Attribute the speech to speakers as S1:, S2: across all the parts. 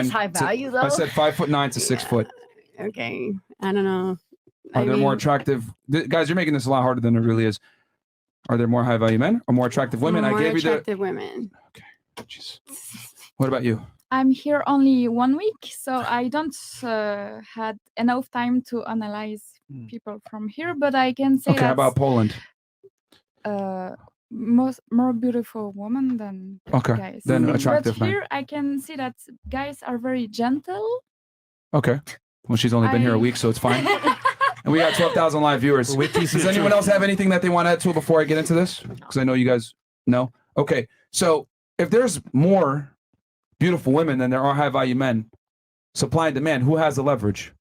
S1: That's high value, though.
S2: I said 5'9" to 6 foot.
S1: Okay. I don't know.
S2: Are there more attractive guys? You're making this a lot harder than it really is. Are there more high value men or more attractive women?
S1: More
S2: I gave
S1: attractive women.
S2: Okay. Jeez. What about you?
S3: I'm here only 1 week, so I don't had enough time to analyze people from here. But I can say
S2: Okay. How about Poland?
S3: More beautiful woman than guys.
S2: Then attractive
S3: But
S2: men.
S3: here I can see that guys are very gentle.
S2: Okay. Well, she's only been here a week, so it's fine. And we got 12,000 live viewers. Does anyone else have anything that they want to add to it before I get into this? Because I know you guys know. Okay. So if there's more beautiful women than there are high value men, supply and demand, who has the leverage?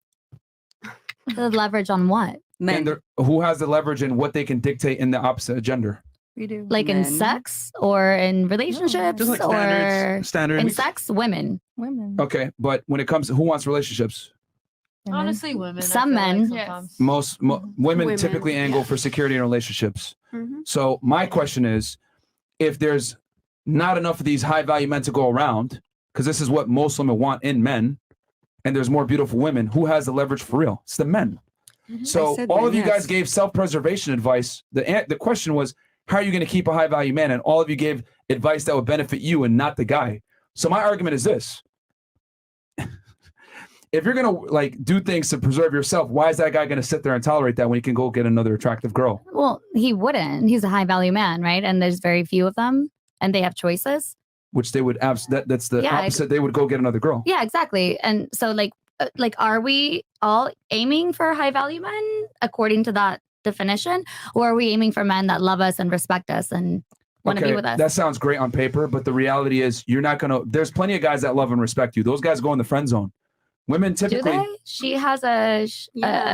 S4: The leverage on what?
S2: Men. Who has the leverage in what they can dictate in the opposite gender?
S4: We do. Like in sex or in relationships
S2: Just like
S4: or
S2: standards.
S4: in sex, women.
S2: Okay. But when it comes to who wants relationships?
S5: Honestly, women.
S4: Some men.
S2: Most women typically angle for security in relationships. So my question is, if there's not enough of these high value men to go around, because this is what most women want in men, and there's more beautiful women, who has the leverage for real? It's the men. So all of you guys gave self-preservation advice. The question was, how are you going to keep a high value man? And all of you gave advice that would benefit you and not the guy. So my argument is this. If you're going to like do things to preserve yourself, why is that guy going to sit there and tolerate that when he can go get another attractive girl?
S4: Well, he wouldn't. He's a high value man, right? And there's very few of them and they have choices.
S2: Which they would that's the opposite. They would go get another girl.
S4: Yeah, exactly. And so like are we all aiming for high value men according to that definition, or are we aiming for men that love us and respect us and want to be with us?
S2: That sounds great on paper, but the reality is you're not going to, there's plenty of guys that love and respect you. Those guys go in the friend zone. Women typically.
S4: Do they? She has a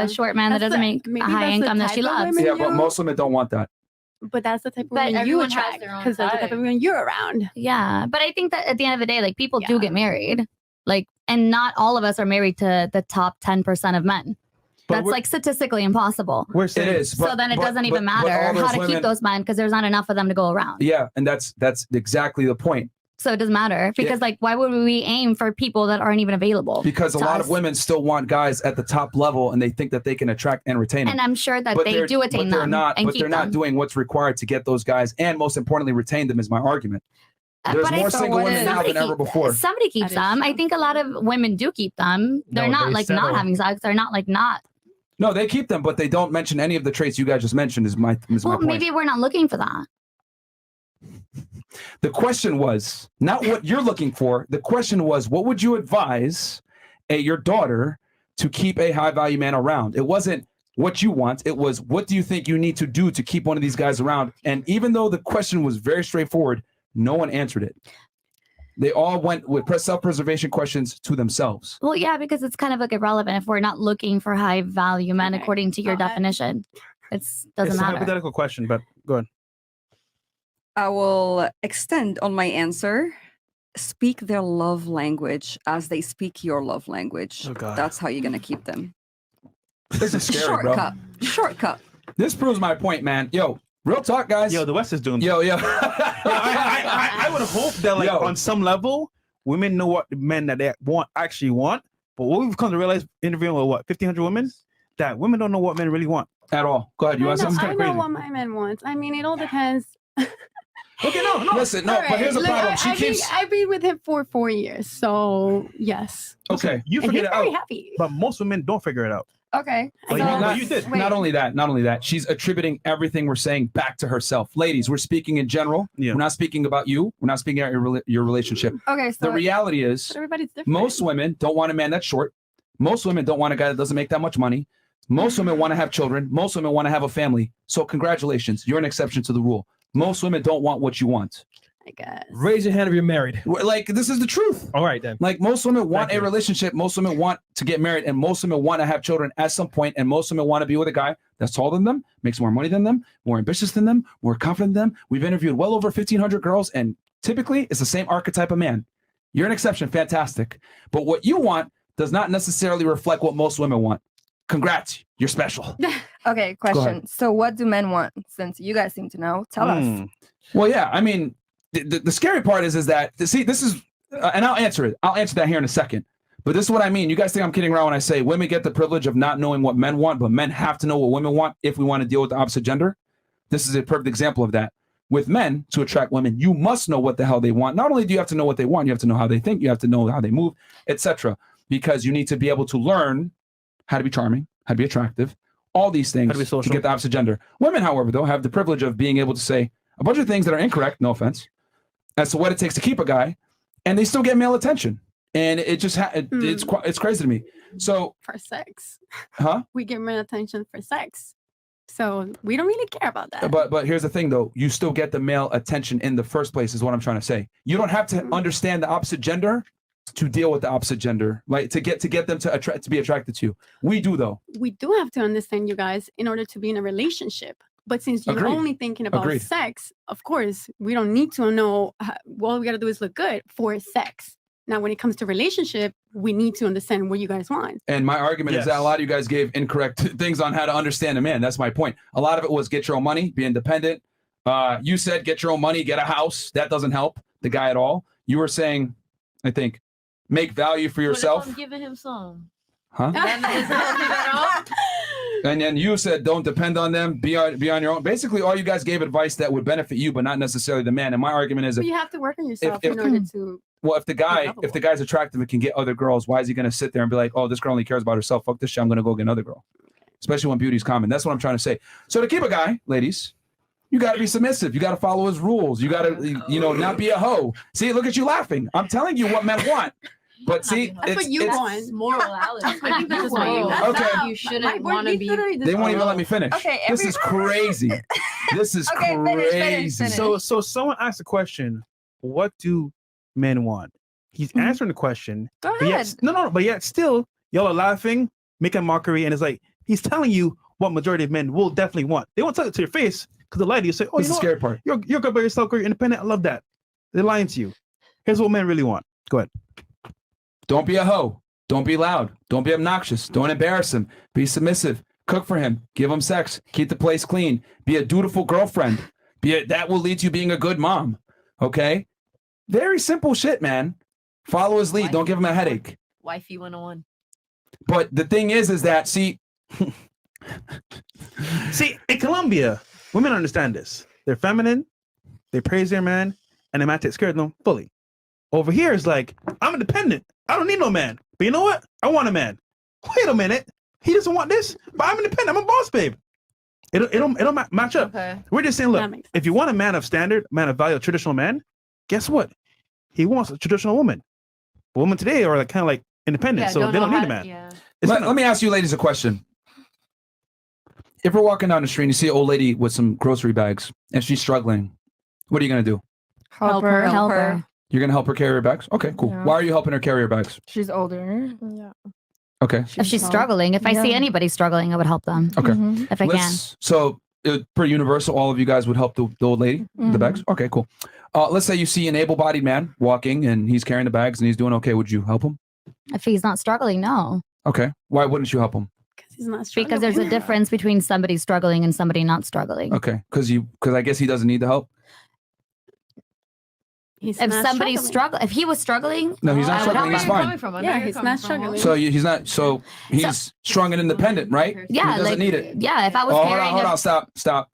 S4: short man that doesn't make a high income that she loves.
S2: Yeah, but most women don't want that.
S1: But that's the type of women you attract, because that's the type of women you're around.
S4: Yeah, but I think that at the end of the day, like people do get married, like, and not all of us are married to the top 10% of men. That's like statistically impossible.
S2: It is.
S4: So then it doesn't even matter how to keep those men because there's not enough of them to go around.
S2: Yeah, and that's exactly the point.
S4: So it doesn't matter because like why would we aim for people that aren't even available?
S2: Because a lot of women still want guys at the top level and they think that they can attract and retain them.
S4: And I'm sure that they do attain them.
S2: But they're not doing what's required to get those guys and most importantly retain them is my argument. There's more single women now than ever before.
S4: Somebody keeps them. I think a lot of women do keep them. They're not like not having sex. They're not like not.
S2: No, they keep them, but they don't mention any of the traits you guys just mentioned is my point.
S4: Maybe we're not looking for that.
S2: The question was not what you're looking for. The question was, what would you advise your daughter to keep a high value man around? It wasn't what you want. It was, what do you think you need to do to keep one of these guys around? And even though the question was very straightforward, no one answered it. They all went with self-preservation questions to themselves.
S4: Well, yeah, because it's kind of like irrelevant if we're not looking for high value men according to your definition. It's
S6: It's
S4: matter.
S6: a hypothetical question, but go ahead.
S7: I will extend on my answer. Speak their love language as they speak your love language.
S2: Oh, God.
S7: That's how you're going to keep them.
S2: This is scary,
S7: Shortcut.
S2: bro.
S7: Shortcut.
S2: This proves my point, man. Yo, real talk, guys.
S6: Yo, the West is doing.
S2: Yo.
S6: I would hope that, like, on some level, women know what the men that they actually want. But what we've come to realize, interviewing with 1,500 women, that women don't know what men really want
S2: at all. Go ahead. You want something
S1: I
S2: kind of
S1: know
S2: crazy?
S1: what my man wants. I mean, it all depends.
S2: Okay, no. Listen, no.
S1: All
S2: But
S1: right,
S2: here's the
S1: look,
S2: problem.
S1: I've been with him for 4 years, so yes.
S2: Okay,
S6: you
S1: And
S6: figured
S1: he's
S6: it
S1: very
S6: out.
S1: happy.
S6: But most women don't figure it out.
S1: Okay.
S6: But you did.
S2: Not only that, she's attributing everything we're saying back to herself. Ladies, we're speaking in general. We're not speaking about you. We're not speaking about your relationship.
S1: Okay, so
S2: the reality is,
S1: but everybody's different.
S2: most women don't want a man that's short. Most women don't want a guy that doesn't make that much money. Most women want to have children. Most women want to have a family. So congratulations, you're an exception to the rule. Most women don't want what you want.
S1: I guess.
S8: Raise your hand if you're married.
S2: Like, this is the truth.
S8: All right, then.
S2: Like, most women want a relationship. Most women want to get married. And most women want to have children at some point. And most women want to be with a guy that's taller than them, makes more money than them, more ambitious than them, more confident than them. We've interviewed well over 1,500 girls. And typically, it's the same archetype of man. You're an exception. Fantastic. But what you want does not necessarily reflect what most women want. Congrats. You're special.
S9: Okay, question. So what do men want? Since you guys seem to know, tell us.
S2: Well, yeah, I mean, the scary part is that, see, this is and I'll answer it. I'll answer that here in a second. But this is what I mean. You guys think I'm kidding around when I say women get the privilege of not knowing what men want, but men have to know what women want if we want to deal with the opposite gender. This is a perfect example of that. With men, to attract women, you must know what the hell they want. Not only do you have to know what they want, you have to know how they think, you have to know how they move, etc. Because you need to be able to learn how to be charming, how to be attractive, all these things to get the opposite gender. Women, however, though, have the privilege of being able to say a bunch of things that are incorrect, no offense, as to what it takes to keep a guy, and they still get male attention. And it just it's crazy to me. So
S1: for sex,
S2: we
S1: get male attention for sex, so we don't really care about that.
S2: But here's the thing, though: you still get the male attention in the first place. Is what I'm trying to say. You don't have to understand the opposite gender to deal with the opposite gender, like to get them to be attracted to you. We do, though.
S1: We do have to understand you guys in order to be in a relationship. But since you're only thinking about sex, of course, we don't need to know. All we got to do is look good for sex. Now, when it comes to relationship, we need to understand what you guys want.
S2: And my argument is that a lot of you guys gave incorrect things on how to understand a man. That's my point. A lot of it was get your own money, be independent. You said get your own money, get a house. That doesn't help the guy at all. You were saying, I think, make value for yourself.
S5: I'm giving him some.
S2: Huh? And then you said don't depend on them, be on your own. Basically, all you guys gave advice that would benefit you, but not necessarily the man. And my argument is,
S1: you have to work on yourself in order to.
S2: Well, if the guy's attractive and can get other girls, why is he going to sit there and be like, oh, this girl only cares about herself. Fuck this shit. I'm going to go get another girl. Especially when beauty's common. That's what I'm trying to say. So to keep a guy, ladies, you got to be submissive. You got to follow his rules. You got to, not be a hoe. See, look at you laughing. I'm telling you what men want. But see,
S1: that's what you want.
S5: Morality.
S2: Okay.
S5: You shouldn't want to be.
S2: They won't even let me finish.
S9: Okay,
S2: this is crazy. This is crazy.
S9: Finish.
S6: So someone asked a question. What do men want? He's answering the question.
S9: Go
S6: but
S9: ahead.
S6: Yet, but yet still, y'all are laughing, making mockery, and it's like he's telling you what majority of men will definitely want. They won't tell it to your face because the lie to you. Say, "Oh,
S2: this is the scary part.
S6: You're good by yourself. You're independent. I love that." They're lying to you. Here's what men really want. Go ahead.
S2: Don't be a hoe. Don't be loud. Don't be obnoxious. Don't embarrass him. Be submissive. Cook for him. Give him sex. Keep the place clean. Be a dutiful girlfriend. That will lead to you being a good mom. Okay? Very simple shit, man. Follow his lead. Don't give him a headache.
S5: Wifey 101.
S2: But the thing is that, see,
S6: in Colombia, women understand this. They're feminine. They praise their man, and the man takes care of them fully. Over here, it's like, I'm independent. I don't need no man. But you know what? I want a man. Wait a minute. He doesn't want this, but I'm independent. I'm a boss, babe. It don't match up.
S5: Okay.
S6: We're just saying, look, if you want a man of standard, man of value, a traditional man, guess what? He wants a traditional woman. Women today are kind of like independent, so they don't need a man.
S5: Yeah.
S2: Let me ask you ladies a question. If we're walking down the street and you see an old lady with some grocery bags and she's struggling, what are you going to do?
S9: Help her.
S2: You're going to help her carry her bags? Okay, cool.
S9: Yeah.
S2: Why are you helping her carry her bags?
S9: She's older. Yeah.
S2: Okay.
S4: If she's struggling, if I see anybody struggling, I would help them.
S2: Okay.
S4: If I can.
S2: So pretty universal. All of you guys would help the old lady, the bags? Okay, cool. Let's say you see an able-bodied man walking and he's carrying the bags and he's doing okay. Would you help him?
S4: If he's not struggling, no.
S2: Okay. Why wouldn't you help him?
S1: Because he's not struggling.
S4: Because there's a difference between somebody struggling and somebody not struggling.
S2: Okay. Because I guess he doesn't need the help.
S1: If
S4: somebody's struggling, if he was struggling,
S2: no, he's not struggling. He's fine.
S1: Yeah, he's not struggling.
S2: So he's not. So he's strong and independent, right?
S4: Yeah,
S2: he doesn't need it.
S4: Yeah, if I was carrying.
S2: Hold on, stop.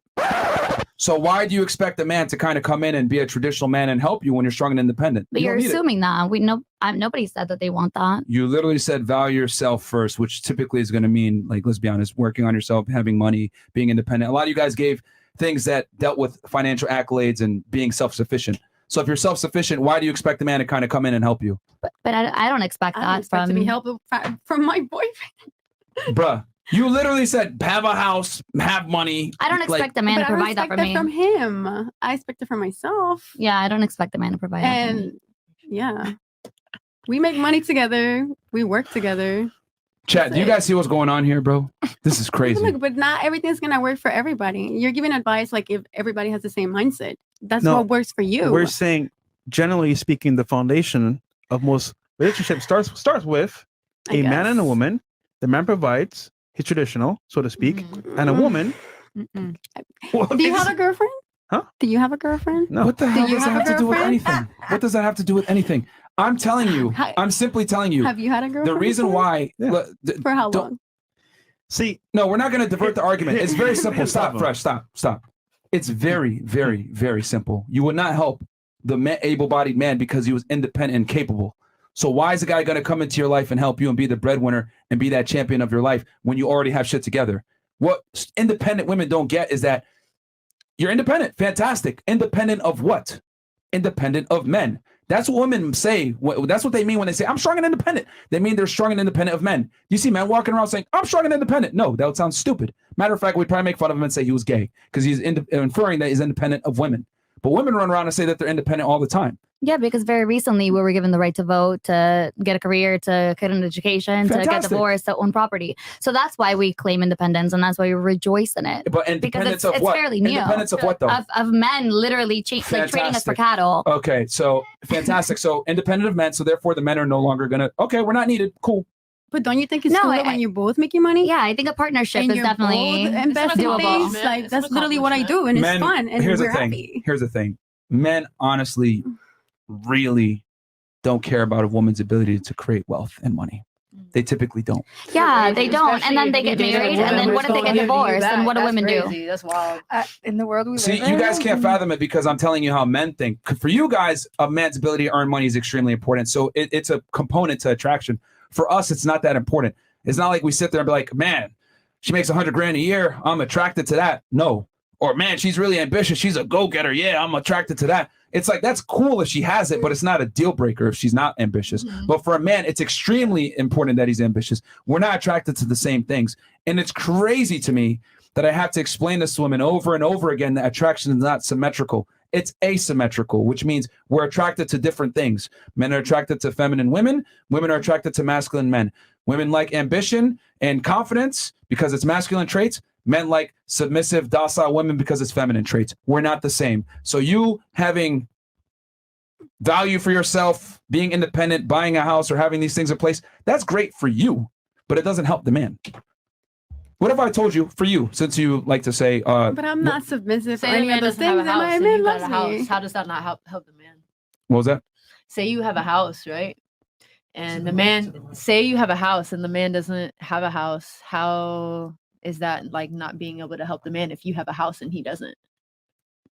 S2: So why do you expect a man to kind of come in and be a traditional man and help you when you're strong and independent?
S4: But you're assuming that nobody said that they want that.
S2: You literally said value yourself first, which typically is going to mean, like, let's be honest, working on yourself, having money, being independent. A lot of you guys gave things that dealt with financial accolades and being self-sufficient. So if you're self-sufficient, why do you expect the man to kind of come in and help you?
S4: But I don't expect that
S1: to be helped from my boyfriend.
S2: Bruh, you literally said have a house, have money.
S4: I don't expect the man to provide that for me.
S1: From him. I expect it from myself.
S4: Yeah, I don't expect the man to provide that for me.
S1: Yeah, we make money together. We work together.
S2: Chat, do you guys see what's going on here, bro? This is crazy.
S1: Look, but not everything's gonna work for everybody. You're giving advice like if everybody has the same mindset. That's what works for you.
S6: We're saying, generally speaking, the foundation of most relationships starts with a man and a woman. The man provides his traditional, so to speak, and a woman.
S1: Do you have a girlfriend? Do you have a girlfriend?
S6: No.
S2: What the hell
S1: you
S2: does that
S1: have
S2: have
S1: a
S2: to do with
S1: girlfriend?
S2: anything? What does that have to do with anything? I'm telling you. I'm simply telling you.
S1: Have you had a girlfriend?
S2: The reason
S1: before?
S2: why.
S1: For how long?
S6: See,
S2: no, we're not going to divert the argument. It's very simple. Stop,
S6: Bravo.
S2: Fresh. Stop. It's very, very, very simple. You would not help the able-bodied man because he was independent and capable. So why is a guy going to come into your life and help you and be the breadwinner and be that champion of your life when you already have shit together? What independent women don't get is that you're independent. Fantastic. Independent of what? Independent of men. That's what women say. That's what they mean when they say, I'm strong and independent. They mean they're strong and independent of men. You see men walking around saying, I'm strong and independent. No, that would sound stupid. Matter of fact, we'd probably make fun of him and say he was gay because he's inferring that he's independent of women. But women run around and say that they're independent all the time.
S4: Yeah, because very recently we were given the right to vote, to get a career, to get an education, to get divorced, to own property. So that's why we claim independence, and that's why we rejoice in it.
S2: But independence of
S4: it's
S2: what?
S4: fairly new.
S2: Independence of what, though?
S4: Of men literally like trading us for cattle.
S2: Okay, so fantastic. So independent of men, so therefore the men are no longer going to, okay, we're not needed. Cool.
S1: But don't you think it's cooler when you're both making money?
S4: Yeah, I think a partnership
S1: and
S4: is
S1: you're
S4: definitely
S1: both investing
S4: doable.
S1: things. Like, that's literally what I do, and
S2: Men,
S1: it's fun, and
S2: here's
S1: we're
S2: the thing.
S1: happy.
S2: Here's the thing. Men honestly really don't care about a woman's ability to create wealth and money. They typically don't.
S4: Yeah, they don't. And then they get married, and then what if they get divorced? And what do women do?
S5: That's wild.
S9: In the world we
S2: See,
S9: live
S2: you
S9: in,
S2: guys can't fathom it because I'm telling you how men think. For you guys, a man's ability to earn money is extremely important. So it's a component to attraction. For us, it's not that important. It's not like we sit there and be like, man, she makes $100,000 a year. I'm attracted to that. No. Or man, she's really ambitious. She's a go-getter. Yeah, I'm attracted to that. It's like, that's cool if she has it, but it's not a deal breaker if she's not ambitious. But for a man, it's extremely important that he's ambitious. We're not attracted to the same things. And it's crazy to me that I have to explain this to women over and over again that attraction is not symmetrical. It's asymmetrical, which means we're attracted to different things. Men are attracted to feminine women. Women are attracted to masculine men. Women like ambition and confidence because it's masculine traits. Men like submissive, docile women because it's feminine traits. We're not the same. So you having value for yourself, being independent, buying a house or having these things in place, that's great for you, but it doesn't help the man. What if I told you, for you, since you like to say...
S1: but I'm not submissive or
S5: Say
S1: any
S5: the man
S1: of those
S5: doesn't have
S1: things,
S5: a
S1: and
S5: house
S1: my
S5: and
S1: man
S5: you got
S1: loves
S5: a house.
S1: me.
S5: How does that not help the man?
S2: What was that?
S5: Say you have a house, right? And the man, say you have a house and the man doesn't have a house. How is that like not being able to help the man if you have a house and he doesn't?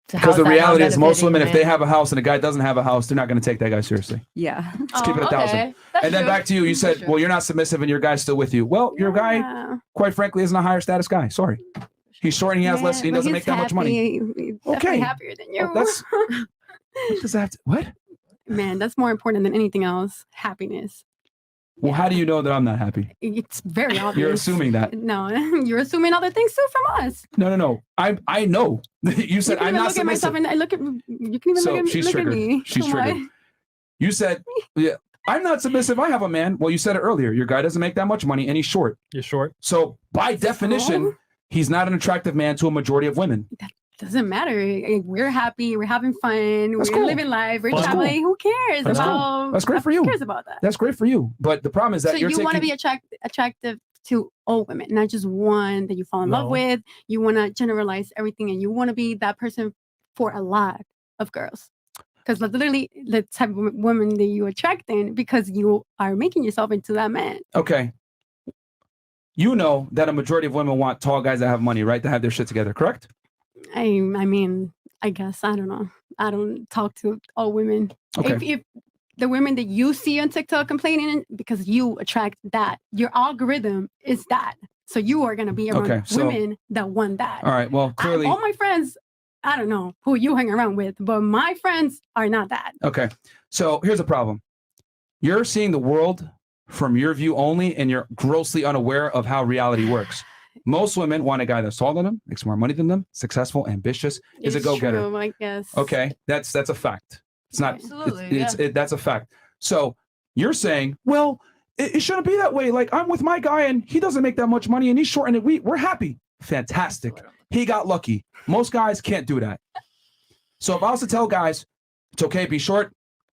S5: So
S2: because the reality is most women, if they
S5: have
S2: have a house and a guy doesn't have a house, they're not going to take that guy seriously.
S7: Yeah.
S2: Let's keep it 1,000. And then back to you. You said, well, you're not submissive and your guy's still with you. Well, your guy, quite frankly, isn't a higher status guy. Sorry. He's short and he has less. He doesn't make that much money.
S1: He's
S2: Okay.
S1: happier than you.
S2: That's, what does that have to, what?
S1: Man, that's more important than anything else. Happiness.
S2: Well, how do you know that I'm not happy?
S1: It's very obvious.
S2: You're assuming that.
S1: No, you're assuming other things too from us.
S2: No. I know. You said I'm not submissive.
S1: I look at you can even
S2: So
S1: look at,
S2: she's
S1: look at
S2: triggered.
S1: me.
S2: She's
S1: Come
S2: triggered.
S1: on.
S2: You said, yeah, I'm not submissive. I have a man. Well, you said it earlier. Your guy doesn't make that much money and he's short.
S8: You're short.
S2: So by definition, he's not an attractive man to a majority of women.
S1: Doesn't matter. We're happy. We're having fun.
S2: That's
S1: we're
S2: cool.
S1: living life. We're
S2: That's
S1: traveling.
S2: cool.
S1: Who cares
S2: That's cool.
S1: about?
S2: That's great for you.
S1: Who cares about that?
S2: That's great for you. But the problem is that
S1: So
S2: you're
S1: you want to
S2: taking...
S1: be attractive to all women, not just one that you fall in love
S8: No.
S1: with. You want to generalize everything, and you want to be that person for a lot of girls. Because literally, the type of woman that you attracting because you are making yourself into that man.
S2: Okay. You know that a majority of women want tall guys that have money, right? To have their shit together, correct?
S1: I mean, I guess I don't know. I don't talk to all women.
S2: Okay.
S1: If the women that you see on TikTok complaining because you attract that, your algorithm is that. So you are gonna be around women that want that.
S2: All right. Well, clearly.
S1: All my friends, I don't know who you hang around with, but my friends are not that.
S2: Okay. So here's the problem. You're seeing the world from your view only, and you're grossly unaware of how reality works. Most women want a guy that's taller than them, makes more money than them, successful, ambitious, is a go-getter.
S1: True, I guess.
S2: Okay, that's a fact. It's not.
S5: Absolutely,
S2: that's a fact. So you're saying, well, it shouldn't be that way. Like I'm with my guy and he doesn't make that much money and he's short and we're happy. Fantastic. He got lucky. Most guys can't do that. So if I was to tell guys, it's okay, be short.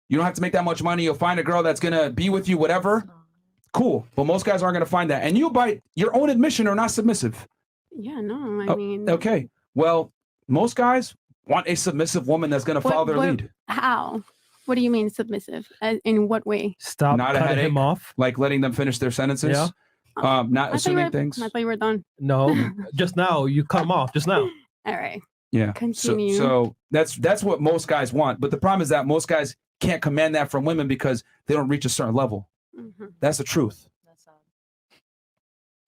S2: You don't have to make that much money. You'll find a girl that's gonna be with you, whatever. Cool. But most guys aren't gonna find that. And you, by your own admission, are not submissive.
S1: Yeah, no, I mean.
S2: Okay. Well, most guys want a submissive woman that's going to follow their lead.
S1: How? What do you mean submissive? In what way?
S8: Stop
S2: not
S8: cutting him off.
S2: Like letting them finish their sentences.
S8: Yeah.
S2: Not assuming things.
S1: I thought you were done.
S8: No, just now you cut him off. Just now.
S1: All right.
S2: Yeah.
S1: Continue.
S2: So that's what most guys want. But the problem is that most guys can't command that from women because they don't reach a certain level. That's the truth.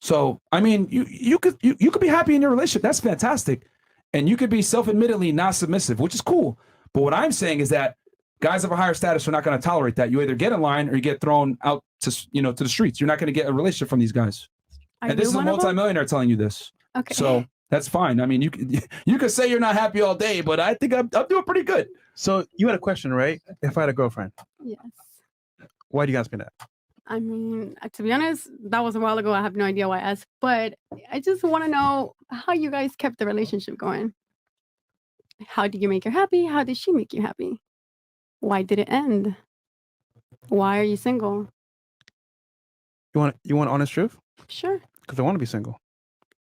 S2: So I mean, you could be happy in your relationship. That's fantastic, and you could be self-admittedly not submissive, which is cool. But what I'm saying is that guys of a higher status are not going to tolerate that. You either get in line or you get thrown out to to the streets. You're not going to get a relationship from these guys. And this is a multimillionaire telling you this.
S1: Okay.
S2: So that's fine. I mean, you could say you're not happy all day, but I think I'm doing pretty good.
S6: So you had a question, right? If I had a girlfriend,
S1: Yes.
S6: why do you ask me that?
S1: I mean, to be honest, that was a while ago. I have no idea why I asked, but I just want to know how you guys kept the relationship going. How did you make her happy? How did she make you happy? Why did it end? Why are you single?
S6: You want honest truth?
S1: Sure.
S6: Because I want to be single.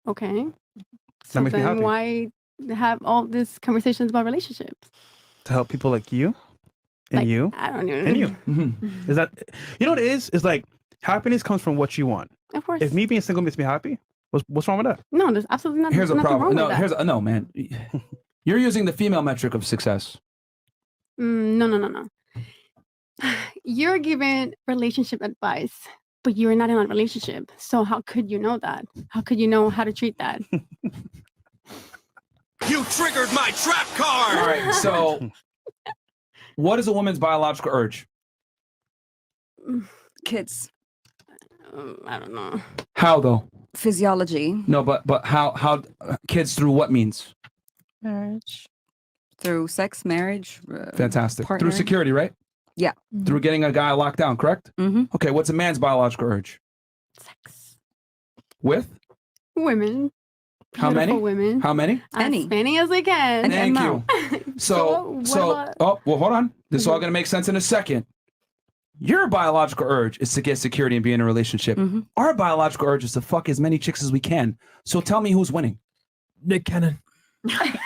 S1: Okay.
S6: That
S1: So
S6: makes me
S1: then
S6: happy.
S1: why have all these conversations about relationships?
S6: To help people like you, and
S1: Like,
S6: you,
S1: I don't know.
S6: and you. Is that what it is? It's like happiness comes from what you want.
S1: Of course.
S6: If me being single makes me happy, what's wrong with that?
S1: No, there's absolutely nothing.
S2: Here's a
S1: nothing
S2: problem.
S1: wrong with that.
S2: No, man. You're using the female metric of success.
S1: No. You're giving relationship advice, but you're not in a relationship. So how could you know that? How could you know how to treat that?
S10: You triggered my trap card!
S2: All right, so what is a woman's biological urge?
S7: Kids.
S1: I don't know.
S2: How though?
S7: Physiology.
S2: No, but how kids through what means?
S7: Marriage. Through sex, marriage.
S2: Fantastic.
S7: Partner.
S2: Through security, right?
S7: Yeah.
S2: Through getting a guy locked down, correct?
S7: Mm-hmm.
S2: Okay, what's a man's biological urge?
S1: Sex.
S2: With?
S1: Women.
S2: How many?
S1: Beautiful women.
S2: How many?
S1: As many as I can.
S2: Thank you. So, hold on. This is all going to make sense in a second. Your biological urge is to get security and be in a relationship. Our biological urge is to fuck as many chicks as we can. So tell me who's winning.
S8: Nick Cannon.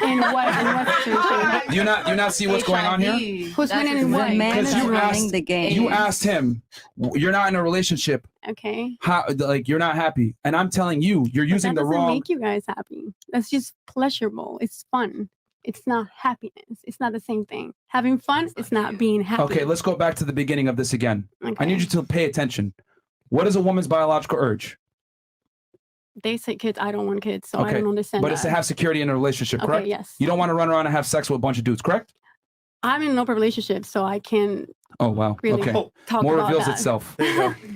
S1: In what situation?
S2: Do you not see what's going on here?
S1: Who's winning in what?
S7: Man is running the game.
S2: You asked him, you're not in a relationship.
S1: Okay.
S2: How, like, you're not happy. And I'm telling you, you're using the
S1: That doesn't
S2: wrong.
S1: make you guys happy. That's just pleasurable. It's fun. It's not happiness. It's not the same thing. Having fun is not being happy.
S2: Okay, let's go back to the beginning of this again.
S1: Okay.
S2: I need you to pay attention. What is a woman's biological urge?
S1: They say kids. I don't want kids, so I
S2: Okay,
S1: don't understand.
S2: but it's to have security in a relationship,
S1: Okay,
S2: correct?
S1: yes.
S2: You don't want to run around and have sex with a bunch of dudes, correct?
S1: I'm in an open relationship, so I can
S2: Oh, wow.
S1: really
S2: Okay.
S1: talk
S2: More
S1: about
S2: reveals
S1: that.
S2: itself.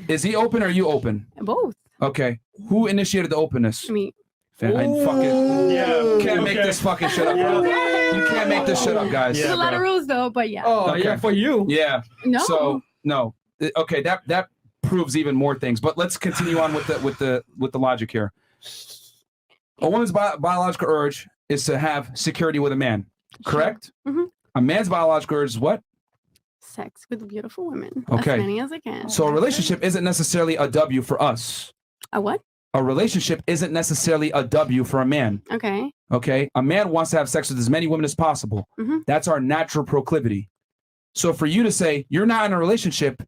S2: Is he open or are you open?
S1: Both.
S2: Okay. Who initiated the openness?
S1: Me.
S2: I fucking
S8: Yeah.
S2: can't make this fucking shit up, bro. You can't make this shit up, guys.
S1: There's a lot of rules, though, but yeah.
S8: Oh,
S2: Okay.
S8: yeah, for you.
S2: Yeah.
S1: No.
S2: So no. Okay, that proves even more things. But let's continue on with the logic here. A woman's biological urge is to have security with a man, correct?
S1: Mm-hmm.
S2: A man's biological urge is what?
S1: Sex with beautiful women.
S2: Okay.
S1: As many as I can.
S2: So a relationship isn't necessarily a W for us.
S1: A what?
S2: A relationship isn't necessarily a W for a man.
S1: Okay.
S2: Okay. A man wants to have sex with as many women as possible.
S1: Mm-hmm.
S2: That's our natural proclivity. So for you to say you're not in a relationship,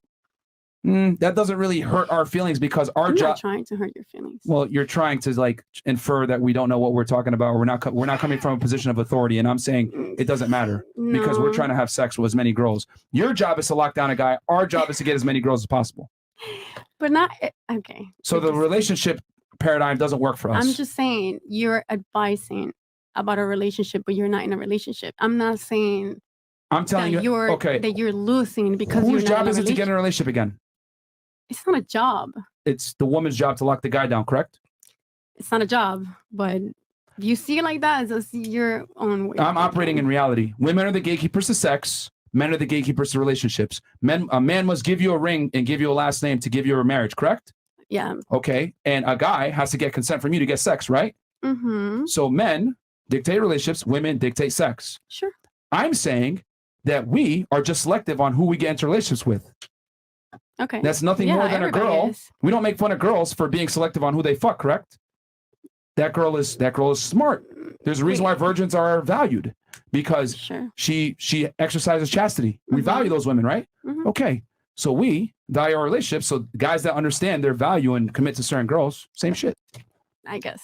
S2: that doesn't really hurt our feelings because our
S1: I'm
S2: job.
S1: not trying to hurt your feelings.
S2: Well, you're trying to like infer that we don't know what we're talking about. Or we're not coming from a position of authority, and I'm saying it doesn't matter because we're
S1: No.
S2: trying to have sex with as many girls. Your job is to lock down a guy. Our job is to get as many girls as possible.
S1: But not okay.
S2: So the relationship paradigm doesn't work for us.
S1: I'm just saying you're advising about a relationship, but you're not in a relationship. I'm not saying
S2: I'm telling
S1: that
S2: you.
S1: you're
S2: Okay.
S1: that you're losing because
S2: Whose
S1: you're not
S2: job
S1: in
S2: is
S1: a
S2: it to get in
S1: relationship.
S2: a relationship again?
S1: It's not a job.
S2: It's the woman's job to lock the guy down, correct?
S1: It's not a job, but you see it like that. It's just your own way.
S2: I'm operating in reality. Women are the gatekeepers to sex. Men are the gatekeepers to relationships. A man must give you a ring and give you a last name to give you a marriage, correct?
S1: Yeah.
S2: Okay. And a guy has to get consent from you to get sex, right?
S1: Mm-hmm.
S2: So men dictate relationships, women dictate sex.
S1: Sure.
S2: I'm saying that we are just selective on who we get into relationships with.
S1: Okay.
S2: That's nothing
S1: Yeah,
S2: more than a
S1: everybody
S2: girl.
S1: is.
S2: We don't make fun of girls for being selective on who they fuck, correct? that girl is smart. There's a reason why virgins are valued, because she exercises chastity. We value those women, right? Okay. So we value our relationships. So guys that understand their value and commit to certain girls, same shit.
S1: I guess.